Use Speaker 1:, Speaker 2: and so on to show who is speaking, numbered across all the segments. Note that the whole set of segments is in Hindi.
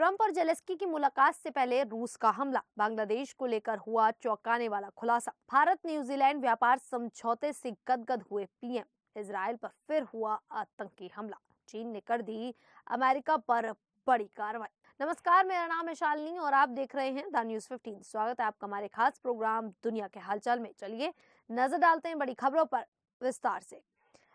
Speaker 1: ट्रंप और जेलेंस्की की मुलाकात से पहले रूस का हमला, बांग्लादेश को लेकर हुआ चौंकाने वाला खुलासा। भारत न्यूजीलैंड व्यापार समझौते से गदगद हुए पीएम। इजराइल पर फिर हुआ आतंकी हमला, चीन ने कर दी अमेरिका पर बड़ी कार्रवाई। नमस्कार, मेरा नाम है शालिनी और आप देख रहे हैं द न्यूज 15। स्वागत है आपका हमारे खास प्रोग्राम दुनिया के हालचाल में। चलिए नजर डालते हैं बड़ी खबरों पर विस्तार से।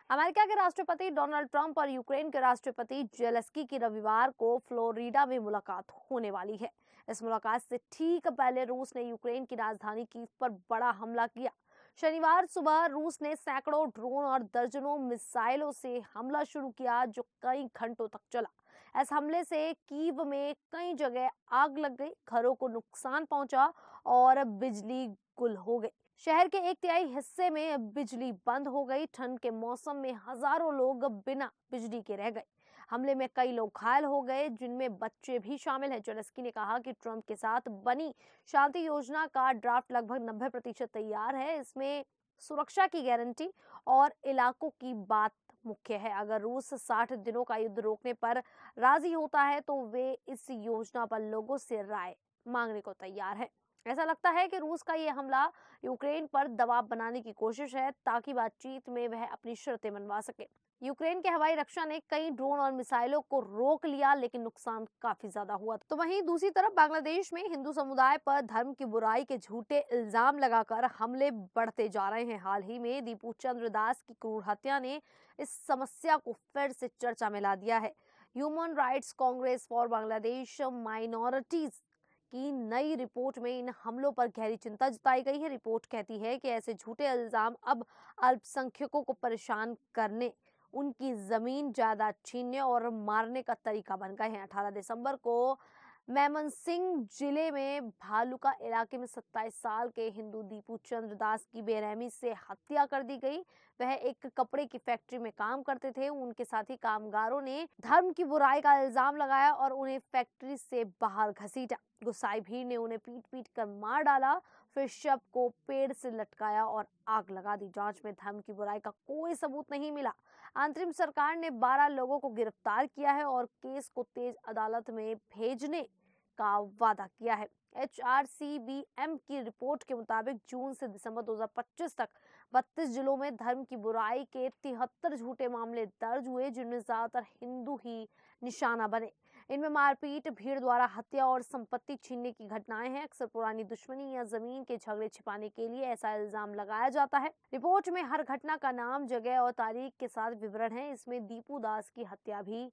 Speaker 1: अमेरिका के राष्ट्रपति डोनाल्ड ट्रंप और यूक्रेन के राष्ट्रपति जेलेंस्की की रविवार को फ्लोरिडा में मुलाकात होने वाली है। इस मुलाकात से ठीक पहले रूस ने यूक्रेन की राजधानी कीव पर बड़ा हमला किया। शनिवार सुबह रूस ने सैकड़ों ड्रोन और दर्जनों मिसाइलों से हमला शुरू किया, जो कई घंटों तक चला। इस हमले से कीव में कई जगह आग लग गई, घरों को नुकसान पहुंचा और बिजली गुल हो गई। शहर के 1/3 हिस्से में बिजली बंद हो गई। ठंड के मौसम में हजारों लोग बिना बिजली के रह गए। हमले में कई लोग घायल हो गए, जिनमें बच्चे भी शामिल हैं। जेलेंस्की ने कहा कि ट्रंप के साथ बनी शांति योजना का ड्राफ्ट लगभग 90% तैयार है। इसमें सुरक्षा की गारंटी और इलाकों की बात मुख्य है। अगर रूस 60 दिनों का युद्ध रोकने पर राजी होता है तो वे इस योजना पर लोगों से राय मांगने को तैयार है। ऐसा लगता है कि रूस का ये हमला यूक्रेन पर दबाव बनाने की कोशिश है, ताकि बातचीत में वह अपनी शर्तें मनवा सके। यूक्रेन के हवाई रक्षा ने कई ड्रोन और मिसाइलों को रोक लिया, लेकिन नुकसान काफी ज्यादा हुआ। तो वहीं दूसरी तरफ बांग्लादेश में हिंदू समुदाय पर धर्म की बुराई के झूठे इल्जाम लगाकर हमले बढ़ते जा रहे हैं। हाल ही में दीपू चंद्र दास की क्रूर हत्या ने इस समस्या को फिर से चर्चा में ला दिया है। Human rights Congress for Bangladesh minorities की नई रिपोर्ट में इन हमलों पर गहरी चिंता जताई गई है। रिपोर्ट कहती है कि ऐसे झूठे इल्जाम अब अल्पसंख्यकों को परेशान करने, उनकी जमीन जायदाद छीनने और मारने का तरीका बन गए हैं। 18 दिसंबर को मैमनसिंह जिले में भालुका इलाके में 27 साल के हिंदू दीपू चंद्र दास की बेरहमी से हत्या कर दी गई। वह एक कपड़े की फैक्ट्री में काम करते थे। उनके साथी कामगारों ने धर्म की बुराई का इल्जाम लगाया और उन्हें फैक्ट्री से बाहर घसीटा। गुस्साई भीड़ ने उन्हें पीट पीट कर मार डाला, फिर शव को पेड़ से लटकाया और आग लगा दी। जांच में धर्म की बुराई का कोई सबूत नहीं मिला। अंतरिम सरकार ने 12 लोगों को गिरफ्तार किया है और केस को तेज अदालत में भेजने का वादा किया है। HRCBM की रिपोर्ट के मुताबिक जून से दिसंबर 2025 तक 32 जिलों में धर्म की बुराई के 73 झूठे मामले दर्ज हुए, जिनमें ज्यादातर हिंदू ही निशाना बने। इनमें मारपीट, भीड़ द्वारा हत्या और संपत्ति छीनने की घटनाएं हैं। अक्सर पुरानी दुश्मनी या जमीन के झगड़े छिपाने के लिए ऐसा इल्जाम लगाया जाता है। रिपोर्ट में हर घटना का नाम, जगह और तारीख के साथ विवरण है। इसमें दीपू दास की हत्या भी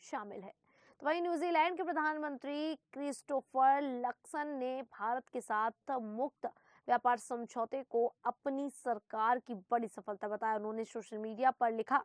Speaker 1: शामिल है। तो वहीं न्यूजीलैंड के प्रधानमंत्री क्रिस्टोफर लक्सन ने भारत के साथ मुक्त व्यापार समझौते को अपनी सरकार की बड़ी सफलता बताया। उन्होंने सोशल मीडिया पर लिखा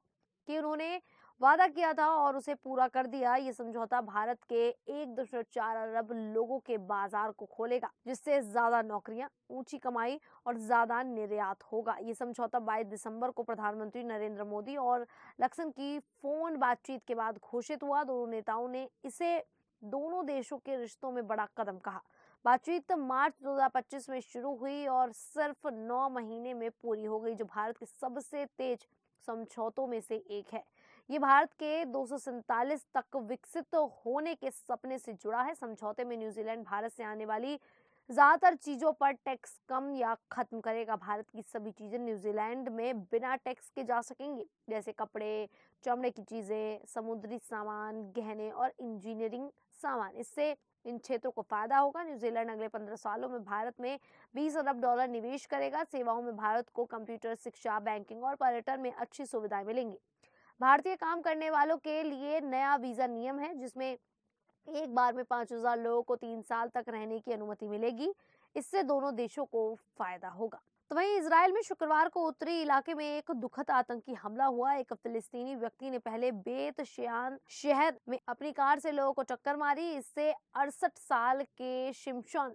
Speaker 1: कि उन्होंने वादा किया था और उसे पूरा कर दिया। ये समझौता भारत के 1.4 अरब लोगों के बाजार को खोलेगा, जिससे ज्यादा नौकरियां, ऊंची कमाई और ज्यादा निर्यात होगा। ये समझौता 22 दिसंबर को प्रधानमंत्री नरेंद्र मोदी और लक्सन की फोन बातचीत के बाद घोषित हुआ। दोनों नेताओं ने इसे दोनों देशों के रिश्तों में बड़ा कदम कहा। बातचीत मार्च 2025 में शुरू हुई और सिर्फ 9 महीने में पूरी हो गई, जो भारत के सबसे तेज समझौतों में से एक है। ये भारत के 247 तक विकसित होने के सपने से जुड़ा है। समझौते में न्यूजीलैंड भारत से आने वाली ज्यादातर चीजों पर टैक्स कम या खत्म करेगा। भारत की सभी चीजें न्यूजीलैंड में बिना टैक्स के जा सकेंगी, जैसे कपड़े, चमड़े की चीजें, समुद्री सामान, गहने और इंजीनियरिंग सामान। इससे इन क्षेत्रों को फायदा होगा। न्यूजीलैंड अगले 15 सालों में भारत में $20 अरब निवेश करेगा। सेवाओं में भारत को कंप्यूटर, शिक्षा, बैंकिंग और पर्यटन में अच्छी सुविधाएं मिलेंगी। भारतीय काम करने वालों के लिए नया वीजा नियम है, जिसमें एक बार में 5000 लोगों को 3 साल तक रहने की अनुमति मिलेगी। इससे दोनों देशों को फायदा होगा। तो वहीं इजराइल में शुक्रवार को उत्तरी इलाके में एक दुखद आतंकी हमला हुआ। एक फिलिस्तीनी व्यक्ति ने पहले बेत शेयान शहर में अपनी कार से लोगों को टक्कर मारी। इससे 68 साल के शिमशोन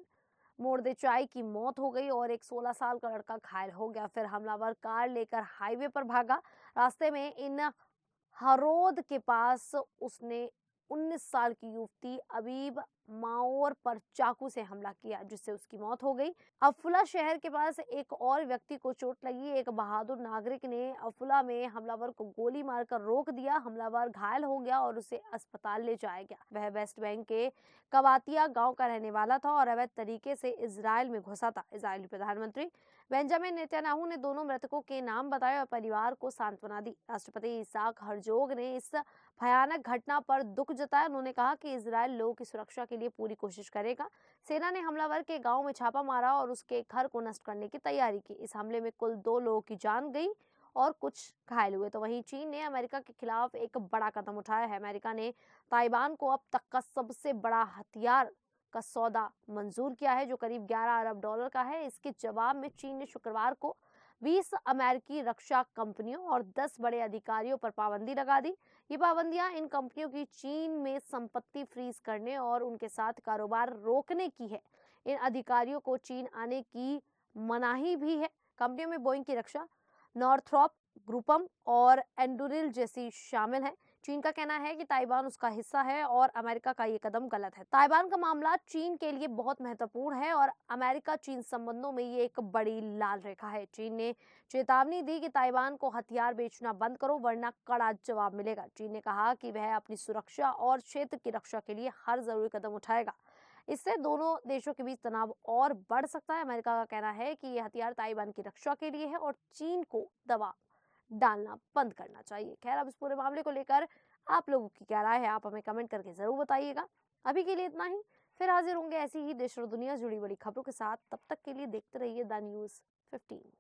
Speaker 1: मोर्देचाई की मौत हो गई और एक 16 साल का लड़का घायल हो गया। फिर हमलावर कार लेकर हाईवे पर भागा। रास्ते में इन हरोद के पास उसने 19 साल की युवती अबीब माओर पर चाकू से हमला किया, जिससे उसकी मौत हो गई। अफुला शहर के पास एक और व्यक्ति को चोट लगी। एक बहादुर नागरिक ने अफुला में हमलावर को गोली मारकर रोक दिया। हमलावर घायल हो गया और उसे अस्पताल ले जाया गया। वह वेस्ट बैंक के कवातिया गांव का रहने वाला था और अवैध तरीके से इजराइल में घुसा था। इजरायली प्रधानमंत्री बेंजामिन नेतन्याहू ने दोनों मृतकों के नाम बताए और परिवार को सांत्वना दी। राष्ट्रपति इसाक हर्जोग ने इस भयानक घटना पर दुख जताया। उन्होंने कहा कि इजराइल लोगों की सुरक्षा के लिए पूरी कोशिश करेगा। सेना ने हमलावर के गांव में छापा मारा और उसके घर को नष्ट करने की तैयारी की। इस हमले में कुल 2 लोगों की जान गई और कुछ घायल हुए। तो वहीं चीन ने अमेरिका के खिलाफ एक बड़ा कदम उठाया है। अमेरिका ने ताइवान को अब तक का सबसे बड़ा हथियार का सौदा मंजूर किया है, जो करीब 11 अरब डॉलर का है। इसके जवाब में चीन ने शुक्रवार को 20 अमेरिकी रक्षा कंपनियों और 10 बड़े अधिकारियों पर पाबंदी लगा दी। ये पाबंदियां इन कंपनियों की चीन में संपत्ति फ्रीज करने और उनके साथ कारोबार रोकने की है। इन अधिकारियों को चीन आने की मनाही भी है। कंपनियों में बोइंग की रक्षा, नॉर्थरॉप ग्रुपम और एंडुरिल जैसी शामिल हैं। चीन का कहना है कि ताइवान उसका हिस्सा है और अमेरिका का ये कदम गलत है। ताइवान का मामला चीन के लिए बहुत महत्वपूर्ण है और अमेरिका चीन संबंधों में ये एक बड़ी लाल रेखा है। चीन ने चेतावनी दी कि ताइवान को हथियार बेचना बंद करो, वरना कड़ा जवाब मिलेगा। चीन ने कहा कि वह अपनी सुरक्षा और क्षेत्र की रक्षा के लिए हर जरूरी कदम उठाएगा। इससे दोनों देशों के बीच तनाव और बढ़ सकता है। अमेरिका का कहना है कि ये हथियार ताइवान की रक्षा के लिए है और चीन को दबाव डालना बंद करना चाहिए। खैर, अब इस पूरे मामले को लेकर आप लोगों की क्या राय है, आप हमें कमेंट करके जरूर बताइएगा। अभी के लिए इतना ही, फिर हाजिर होंगे ऐसी ही देश और दुनिया से जुड़ी बड़ी खबरों के साथ। तब तक के लिए देखते रहिए द न्यूज़ 15।